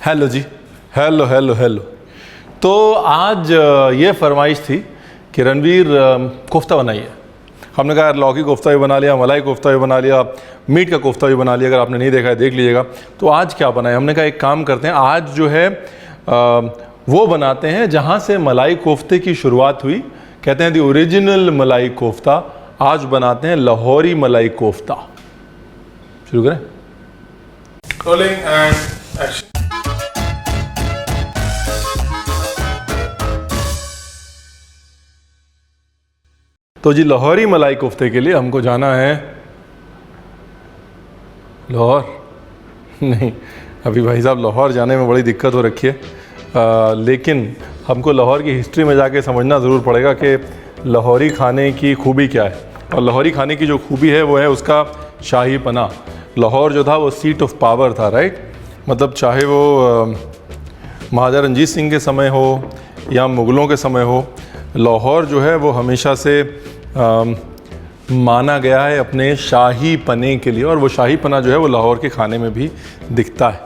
Hello जी, hello hello hello. तो आज ये फरमाइश थी कि रणवीर कोफ्ता बनाइए। हमने कहा यार लौकी कोफ्ता भी बना लिया, मलाई कोफ्ता भी बना लिया, मीट का कोफ्ता भी बना लिया। अगर आपने नहीं देखा है देख लीजिएगा। तो आज क्या बनाए, हमने कहा एक काम करते हैं, आज जो है वो बनाते हैं जहाँ से मलाई कोफ्ते की शुरुआत हुई। कहते हैं दी ओरिजिनल मलाई कोफ्ता। आज बनाते हैं लाहौरी मलाई कोफ्ता। शुरू करें। Rolling and action. तो जी लाहौरी मलाई कोफ्ते के लिए हमको जाना है लाहौर। नहीं, अभी भाई साहब लाहौर जाने में बड़ी दिक्कत हो रखी है, लेकिन हमको लाहौर की हिस्ट्री में जाके समझना ज़रूर पड़ेगा कि लाहौरी खाने की खूबी क्या है। और लाहौरी खाने की जो खूबी है वो है उसका शाही पना। लाहौर जो था वो सीट ऑफ पावर था, राइट। मतलब चाहे वो महाराजा रंजीत सिंह के समय हो या मुग़लों के समय हो, लाहौर जो है वो हमेशा से माना गया है अपने शाही पने के लिए। और वो शाही पना जो है वो लाहौर के खाने में भी दिखता है।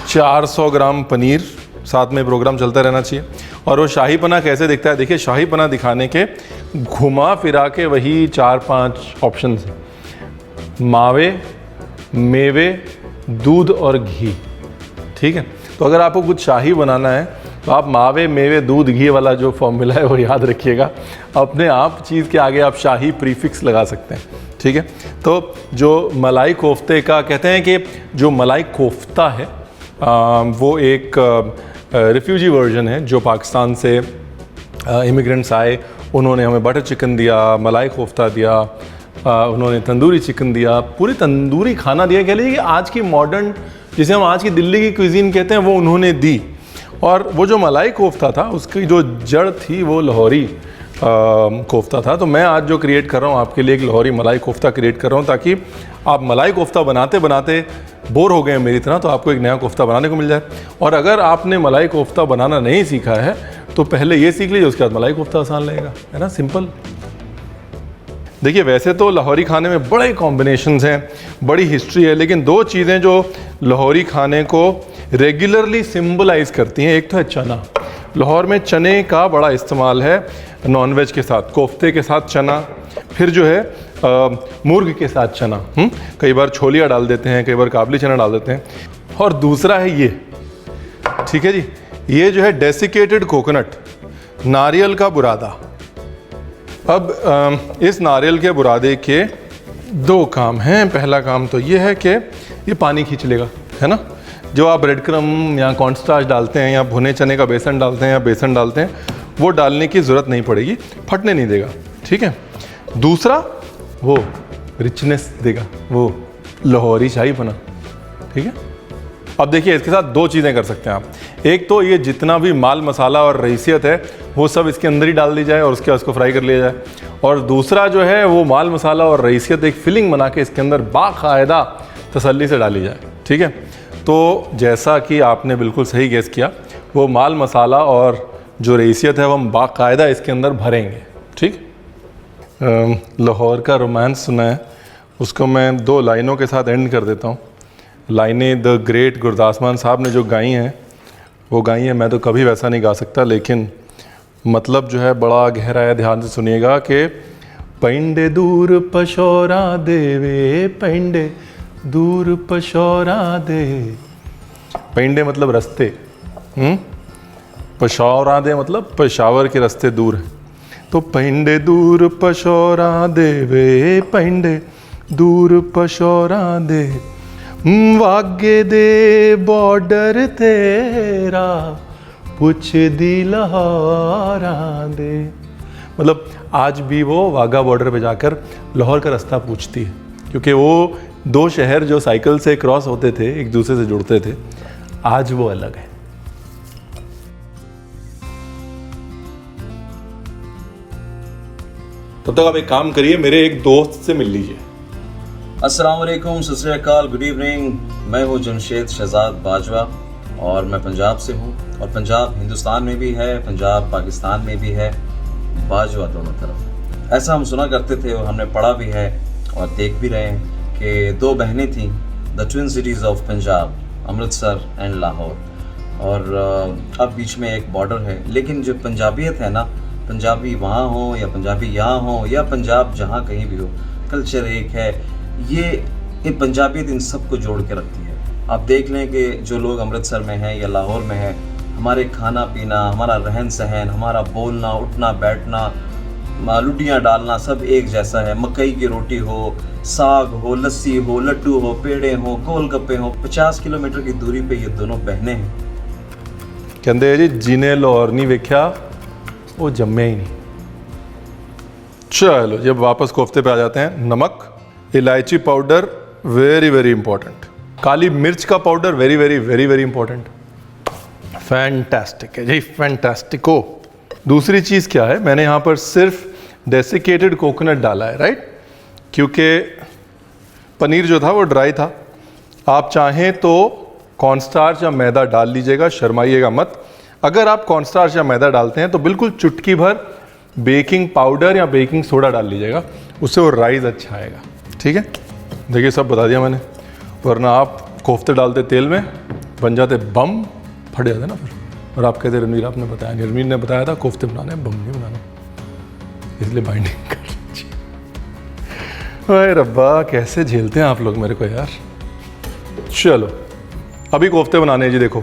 400 ग्राम पनीर, साथ में प्रोग्राम चलता रहना चाहिए। और वो शाही पना कैसे दिखता है, देखिए शाही पना दिखाने के घुमा फिरा के वही 4-5 ऑप्शन हैं। मावे, मेवे, दूध और घी। ठीक है, तो अगर आपको कुछ शाही बनाना है तो आप मावे, मेवे, दूध, घी वाला जो फॉर्मूला है वो याद रखिएगा। अपने आप चीज़ के आगे आप शाही प्रीफिक्स लगा सकते हैं। ठीक है, तो जो मलाई कोफ्ते का कहते हैं कि जो मलाई कोफ्ता है वो एक रिफ्यूजी वर्जन है। जो पाकिस्तान से इमिग्रेंट्स आए, उन्होंने हमें बटर चिकन दिया, मलाई कोफ्ता दिया, उन्होंने तंदूरी चिकन दिया, पूरी तंदूरी खाना दिया। कह लीजिए कि आज की मॉडर्न, जिसे हम आज की दिल्ली की क्विजीन कहते हैं, वो उन्होंने दी। और वो जो मलाई कोफ्ता था उसकी जो जड़ थी वो लाहौरी कोफ्ता था। तो मैं आज जो क्रिएट कर रहा हूँ आपके लिए एक लाहौरी मलाई कोफ्ता क्रिएट कर रहा हूँ, ताकि आप मलाई कोफ्ता बनाते बनाते बोर हो गए मेरी तरह तो आपको एक नया कोफ्ता बनाने को मिल जाए। और अगर आपने मलाई कोफ्ता बनाना नहीं सीखा है तो पहले ये सीख लीजिए, उसके बाद मलाई कोफ्ता आसान लगेगा, है ना, सिंपल। देखिए वैसे तो लाहौरी खाने में बड़े कॉम्बिनेशंस हैं, बड़ी हिस्ट्री है, लेकिन दो चीज़ें जो लाहौरी खाने को रेगुलरली सिंबलाइज करती हैं, एक तो है चना। लाहौर में चने का बड़ा इस्तेमाल है नॉनवेज के साथ, कोफ्ते के साथ चना, फिर जो है मुर्ग के साथ चना। कई बार छोलिया डाल देते हैं, कई बार काबली चना डाल देते हैं। और दूसरा है ये, ठीक है जी, ये जो है डेसिकेटेड कोकोनट, नारियल का बुरादा। अब इस नारियल के बुरादे के दो काम हैं। पहला काम तो ये है कि ये पानी खींच लेगा, है ना। जो आप ब्रेड क्रम या कॉर्नस्टार्च डालते हैं या भुने चने का बेसन डालते हैं या बेसन डालते हैं, वो डालने की ज़रूरत नहीं पड़ेगी, फटने नहीं देगा। ठीक है, दूसरा वो रिचनेस देगा, वो लाहौरी शाही पना। ठीक है, अब देखिए इसके साथ दो चीज़ें कर सकते हैं आप। एक तो ये जितना भी माल मसाला और रईसियत है वो सब इसके अंदर ही डाल दी जाए और उसके बाद उसको फ्राई कर लिया जाए। और दूसरा जो है वो माल मसाला और रईसियत एक फिलिंग बना के इसके अंदर बाकायदा तसल्ली से डाली जाए। ठीक है, तो जैसा कि आपने बिल्कुल सही गेस किया, वो माल मसाला और जो रईसियत है वो हम बाकायदा इसके अंदर भरेंगे। ठीक, लाहौर का रोमांस सुना है, उसको मैं दो लाइनों के साथ एंड कर देता हूँ। लाइनें द ग्रेट गुरदास मान साहब ने जो गाई हैं वो गाई हैं, मैं तो कभी वैसा नहीं गा सकता, लेकिन मतलब जो है बड़ा गहरा है। ध्यान से सुनिएगा कि पैंडे दूर पशौरा देवे, पैंडे दूर पशौरा दे। पैंडे मतलब रास्ते, पशौरा दे मतलब पेशावर के रास्ते दूर हैं। तो पैंडे दूर पशौरा देवे, पैंडे दूर पशौरा दे, वागे दे बॉर्डर तेरा, पुछ दी लाहौरा दे। मतलब आज भी वो वाघा बॉर्डर पे जाकर लाहौर का रास्ता पूछती है, क्योंकि वो दो शहर जो साइकिल से क्रॉस होते थे, एक दूसरे से जुड़ते थे, आज वो अलग है। तब तक आप एक काम करिए, मेरे एक दोस्त से मिल लीजिए। अस्सलाम वालेकुम, सत श्री अकाल, गुड इवनिंग। मैं हूँ जमशेद शहजाद बाजवा और मैं पंजाब से हूँ। और पंजाब हिंदुस्तान में भी है, पंजाब पाकिस्तान में भी है, बाजवा दोनों तरफ। ऐसा हम सुना करते थे और हमने पढ़ा भी है और देख भी रहे हैं कि दो बहनें थीं, the twin cities of Punjab, Amritsar and Lahore, और अब बीच में एक बॉर्डर है। लेकिन जो पंजाबियत है ना, पंजाबी वहाँ हो या पंजाबी यहाँ हो या पंजाब जहाँ कहीं भी हो, कल्चर एक है। ये पंजाबियत इन सबको जोड़ के रखती है। आप देख लें कि जो लोग अमृतसर में हैं या लाहौर में हैं, हमारे खाना पीना, हमारा रहन सहन, हमारा बोलना उठना बैठना, लुटियाँ डालना सब एक जैसा है। मकई की रोटी हो, साग हो, लस्सी हो, लड्डू हो, पेड़े हो, गोलगप्पे हो। 50 किलोमीटर की दूरी पे ये दोनों बहनें हैं। कहते जी जिन्हें लाहौर नहीं वेख्या वो जम्मे ही नहीं। चलो जब वापस कोफ्ते पे आ जाते हैं, नमक, इलायची पाउडर वेरी वेरी इंपॉर्टेंट, काली मिर्च का powder very very very very important. Fantastic है जी, फैंटास्टिको। दूसरी चीज़ क्या है, मैंने यहाँ पर सिर्फ डेसिकेटेड कोकोनट डाला है, राइट, क्योंकि पनीर जो था वो ड्राई था। आप चाहें तो कॉर्नस्टार्च या मैदा डाल लीजिएगा, शर्माइएगा मत। अगर आप कॉर्नस्टार्च या मैदा डालते हैं तो बिल्कुल चुटकी भर बेकिंग पाउडर या बेकिंग सोडा डाल लीजिएगा, उससे वो राइस अच्छा आएगा। ठीक है, देखिए सब बता दिया मैंने, वरना आप कोफ्ते डालते तेल में बन जाते बम, फट जाते ना फिर। और आप कहते रणवीर आपने बताया, रणवीर ने बताया था कोफ्ते बनाने, बम नहीं बनाने, इसलिए बाइंडिंग कर लीजिए। अरे रब्बा कैसे झेलते हैं आप लोग मेरे को यार। चलो अभी कोफ्ते बनाने हैं जी, देखो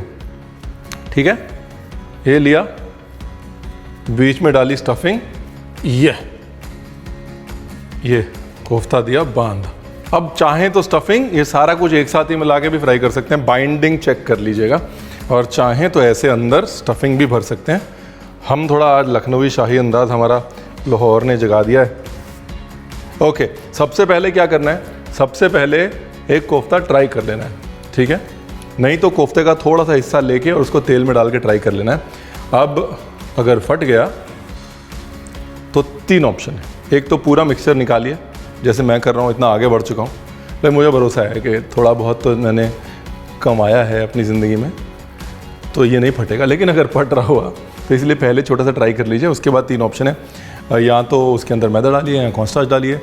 ठीक है। ये लिया, बीच में डाली स्टफिंग, ये कोफ्ता दिया बांध। अब चाहें तो स्टफिंग ये सारा कुछ एक साथ ही मिला के भी फ्राई कर सकते हैं, बाइंडिंग चेक कर लीजिएगा। और चाहें तो ऐसे अंदर स्टफिंग भी भर सकते हैं। हम थोड़ा आज लखनवी शाही अंदाज हमारा लाहौर ने जगा दिया है। ओके, सबसे पहले क्या करना है, सबसे पहले एक कोफ्ता ट्राई कर लेना है, ठीक है। नहीं तो कोफ्ते का थोड़ा सा हिस्सा लेके और उसको तेल में डाल के ट्राई कर लेना है। अब अगर फट गया तो 3 ऑप्शन है। एक तो पूरा मिक्सचर निकालिए, जैसे मैं कर रहा हूँ, इतना आगे बढ़ चुका हूँ, लेकिन मुझे भरोसा है कि थोड़ा बहुत तो मैंने कमाया है अपनी ज़िंदगी में, तो ये नहीं फटेगा। लेकिन अगर फट रहा हुआ तो इसलिए पहले छोटा सा ट्राई कर लीजिए। उसके बाद 3 ऑप्शन है, या तो उसके अंदर मैदा डालिए या कॉर्नस्टार्च डालिए,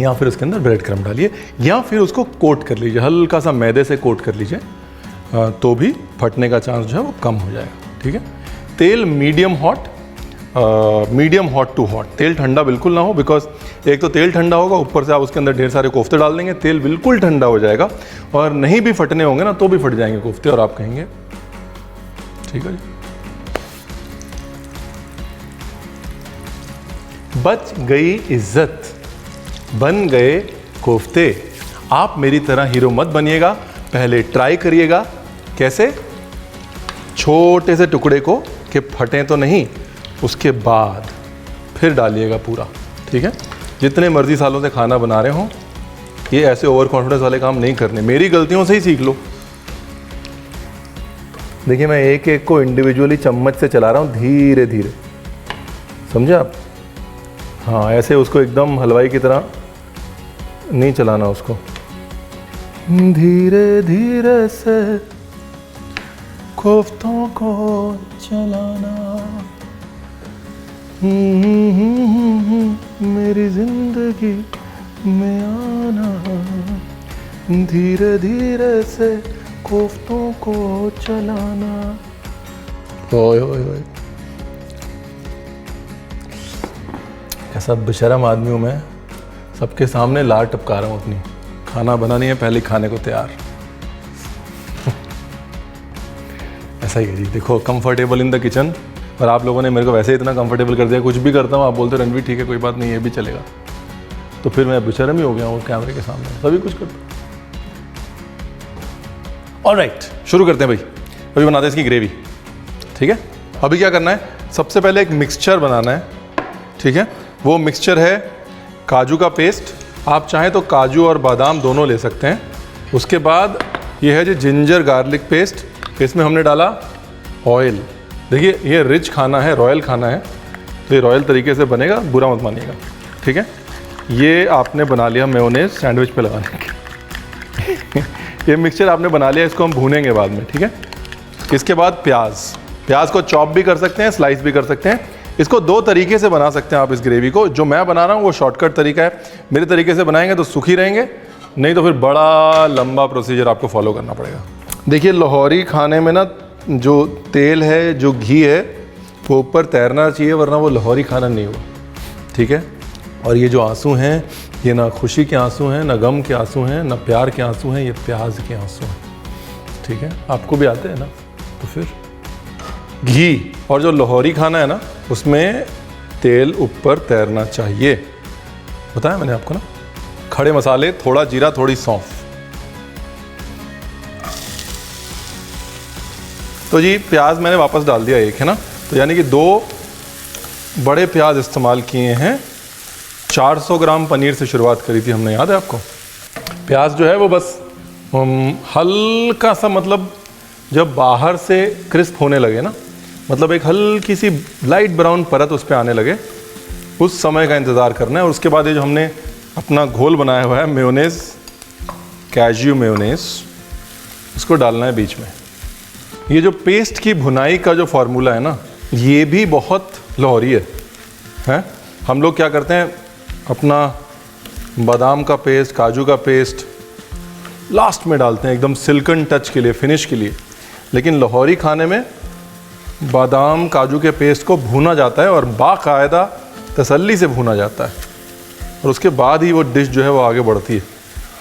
या फिर उसके अंदर ब्रेड क्रम्ब डालिए, या फिर उसको कोट कर लीजिए, हल्का सा मैदे से कोट कर लीजिए, तो भी फटने का चांस जो है वो कम हो जाएगा। ठीक है, तेल मीडियम हॉट टू हॉट, तेल ठंडा बिल्कुल ना हो, बिकॉज एक तो तेल ठंडा होगा, ऊपर से आप उसके अंदर ढेर सारे कोफ्ते डाल देंगे, तेल बिल्कुल ठंडा हो जाएगा और नहीं भी फटने होंगे ना तो भी फट जाएंगे कोफ्ते, और आप कहेंगे ठीक है जी। बच गई इज्जत, बन गए कोफ्ते। आप मेरी तरह हीरो मत बनिएगा, पहले ट्राई करिएगा कैसे, छोटे से टुकड़े को कि फटें तो नहीं, उसके बाद फिर डालिएगा पूरा। ठीक है, जितने मर्जी सालों से खाना बना रहे हों, ये ऐसे ओवर कॉन्फिडेंस वाले काम नहीं करने, मेरी गलतियों से ही सीख लो। देखिए मैं एक एक को इंडिविजुअली चम्मच से चला रहा हूँ, धीरे धीरे, समझे आप। हाँ, ऐसे उसको एकदम हलवाई की तरह नहीं चलाना उसको, धीरे धीरे से कोफ्तों को चलाना। मेरी जिंदगी में आना, धीरे धीरे से कोफ्तों को चलाना। ओए ओए ओए, ऐसा बेशर्म आदमी हूँ मैं, सबके सामने लार टपका रहा हूँ अपनी। खाना बनानी है, पहले खाने को तैयार। ऐसा ही है जी, देखो कंफर्टेबल इन द किचन। और आप लोगों ने मेरे को वैसे इतना कंफर्टेबल कर दिया, कुछ भी करता हूँ आप बोलते हो रणवीर ठीक है कोई बात नहीं, ये भी चलेगा। तो फिर मैं बेशर्म ही हो गया हूँ कैमरे के सामने, सभी कुछ करता हूँ। ऑलराइट, शुरू करते हैं भाई। अभी बनाते हैं इसकी ग्रेवी। ठीक है, अभी क्या करना है, सबसे पहले एक मिक्सचर बनाना है। ठीक है, वो मिक्सचर है काजू का पेस्ट, आप चाहें तो काजू और बादाम दोनों ले सकते हैं। उसके बाद ये है जी जिंजर गार्लिक पेस्ट, इसमें हमने डाला ऑयल। देखिए ये रिच खाना है, रॉयल खाना है, तो ये रॉयल तरीके से बनेगा, बुरा मत मानिएगा। ठीक है, ये आपने बना लिया मेयोनेज़ सैंडविच पे लगाने के। ये मिक्सचर आपने बना लिया, इसको हम भूनेंगे बाद में। ठीक है, इसके बाद प्याज को चॉप भी कर सकते हैं, स्लाइस भी कर सकते हैं। इसको 2 तरीके से बना सकते हैं आप इस ग्रेवी को। जो मैं बना रहा हूँ वो शॉर्टकट तरीका है, मेरे तरीके से बनाएंगे तो सूखी रहेंगे, नहीं तो फिर बड़ा लंबा प्रोसीजर आपको फॉलो करना पड़ेगा। देखिए लाहौरी खाने में ना जो तेल है, जो घी है, वो ऊपर तैरना चाहिए, वरना वो लाहौरी खाना नहीं हुआ। ठीक है। और ये जो आंसू हैं, ये ना खुशी के आंसू हैं, ना गम के आंसू हैं, ना प्यार के आंसू हैं, ये प्याज के आंसू हैं। ठीक है, आपको भी आते हैं ना। तो फिर घी और जो लाहौरी खाना है ना, उसमें तेल ऊपर तैरना चाहिए। बताया मैंने आपको ना। खड़े मसाले, थोड़ा जीरा, थोड़ी सौंफ। तो जी प्याज मैंने वापस डाल दिया एक, है ना। तो यानी कि 2 बड़े प्याज इस्तेमाल किए हैं। 400 ग्राम पनीर से शुरुआत करी थी हमने, याद है आपको। प्याज जो है वो बस हल्का सा, मतलब जब बाहर से क्रिस्प होने लगे ना, मतलब एक हल्की सी लाइट ब्राउन परत उस पर आने लगे, उस समय का इंतज़ार करना है। और उसके बाद ये जो हमने अपना घोल बनाया हुआ है मेयोनेज़, कैज्यू मेयोनेज़, उसको डालना है बीच में। ये जो पेस्ट की भुनाई का जो फार्मूला है ना, ये भी बहुत लाहौरी है। हम लोग क्या करते हैं, अपना बादाम का पेस्ट, काजू का पेस्ट लास्ट में डालते हैं, एकदम सिल्कन टच के लिए, फिनिश के लिए। लेकिन लाहौरी खाने में बादाम काजू के पेस्ट को भूना जाता है और बाकायदा तसल्ली से भूना जाता है, और उसके बाद ही वो डिश जो है वो आगे बढ़ती है।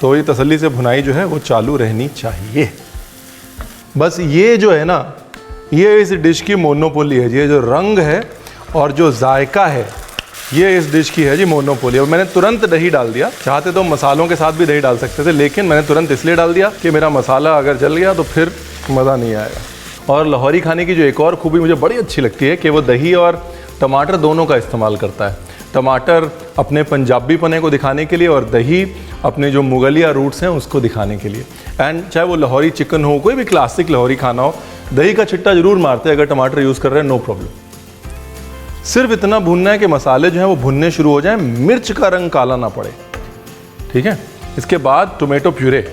तो ये तसल्ली से भुनाई जो है वो चालू रहनी चाहिए। बस ये जो है ना, ये इस डिश की मोनोपोली है। ये जो रंग है और जो जायका है, ये इस डिश की है जी मोनोपोली। और मैंने तुरंत दही डाल दिया। चाहते तो मसालों के साथ भी दही डाल सकते थे, लेकिन मैंने तुरंत इसलिए डाल दिया कि मेरा मसाला अगर जल गया तो फिर मज़ा नहीं आएगा। और लाहौरी खाने की जो एक और खूबी मुझे बड़ी अच्छी लगती है कि वो दही और टमाटर दोनों का इस्तेमाल करता है। टमाटर अपने पंजाबी पने को दिखाने के लिए, और दही अपने जो मुगलिया रूट्स हैं उसको दिखाने के लिए। एंड चाहे वो लाहौरी चिकन हो, कोई भी क्लासिक लाहौरी खाना हो, दही का छिट्टा जरूर मारते हैं अगर टमाटर यूज़ कर रहे हैं, नो प्रॉब्लम। सिर्फ इतना भूनना है कि मसाले जो हैं वो भुनने शुरू हो जाएं, मिर्च का रंग काला ना पड़े। ठीक है। इसके बाद टोमेटो प्यूरे।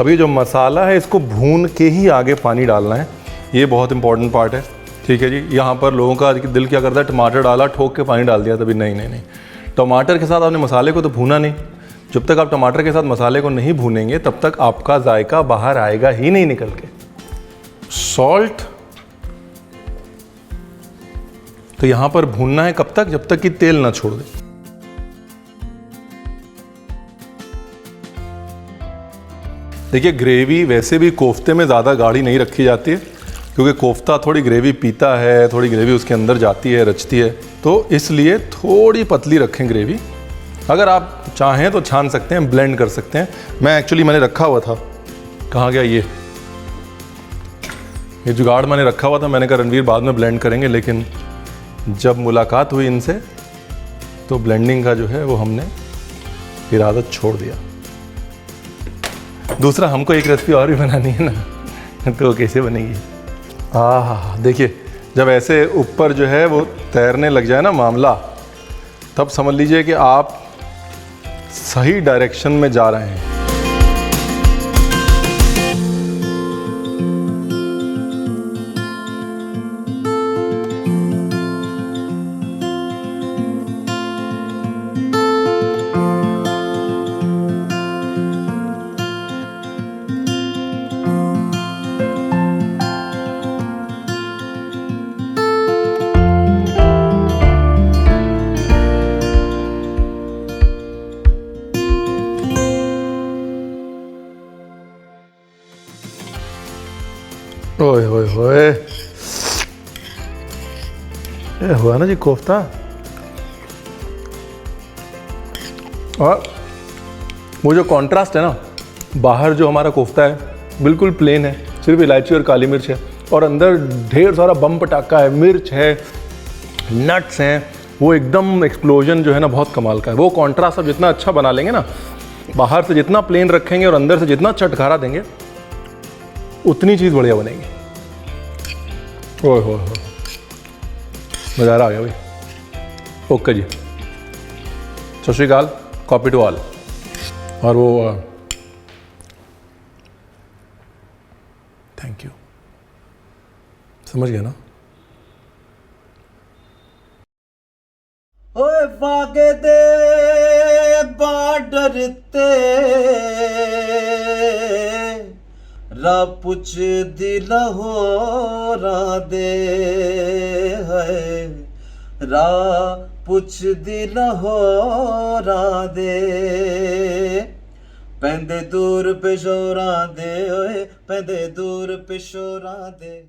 अभी जो मसाला है इसको भून के ही आगे पानी डालना है, ये बहुत इंपॉर्टेंट पार्ट है। ठीक है जी। यहाँ पर लोगों का दिल क्या करता है, टमाटर डाला, ठोक के पानी डाल दिया, तभी नहीं। टमाटर के साथ आपने मसाले को तो भूना नहीं। जब तक आप टमाटर के साथ मसाले को नहीं भूनेंगे, तब तक आपका जायका बाहर आएगा ही नहीं निकल के। सॉल्ट तो यहाँ पर भूनना है कब तक, जब तक कि तेल ना छोड़ दे। देखिए ग्रेवी वैसे भी कोफ्ते में ज़्यादा गाढ़ी नहीं रखी जाती है, क्योंकि कोफ्ता थोड़ी ग्रेवी पीता है, थोड़ी ग्रेवी उसके अंदर जाती है, रचती है। तो इसलिए थोड़ी पतली रखें ग्रेवी। अगर आप चाहें तो छान सकते हैं, ब्लेंड कर सकते हैं। मैंने रखा हुआ था, कहाँ गया ये जुगाड़ मैंने रखा हुआ था। मैंने कहा रणवीर बाद में ब्लेंड करेंगे, लेकिन जब मुलाकात हुई इनसे तो ब्लेंडिंग का जो है वो हमने इरादा छोड़ दिया। दूसरा, हमको एक रेसिपी और भी बनानी है ना, तो कैसे बनेगी। देखिए जब ऐसे ऊपर जो है वो तैरने लग जाए ना मामला, तब समझ लीजिए कि आप सही डायरेक्शन में जा रहे हैं। ओए होए होए, ये हुआ ना जी कोफ्ता। और वो जो कॉन्ट्रास्ट है ना, बाहर जो हमारा कोफ्ता है बिल्कुल प्लेन है, सिर्फ इलायची और काली मिर्च है, और अंदर ढेर सारा बम पटाखा है, मिर्च है, नट्स हैं, वो एकदम एक्सप्लोजन जो है ना बहुत कमाल का है। वो कॉन्ट्रास्ट आप जितना अच्छा बना लेंगे ना, बाहर से जितना प्लेन रखेंगे और अंदर से जितना चटखारा देंगे, उतनी चीज़ बढ़िया बनेगी। ओह हो, नज़ारा आ गया भाई। ओके जी, सत श्री अकाल, कॉपी टू ऑल। और वो थैंक यू, समझ गया ना। ओए वागे दे बार्डर ते ਰਾ ਪੁੱਛਦੀ ਲਾਹੌਰਾਂ ਦੇ ਹੈ ਰਾ ਪੁੱਛਦੀ ਲਾਹੌਰਾਂ ਦੇ ਪੈਂਦੇ ਦੂਰ ਪਿਸ਼ੋਰਾਂ ਦੇ ਓਏ ਪੈਂਦੇ ਦੂਰ ਪਿਸ਼ੋਰਾਂ ਦੇ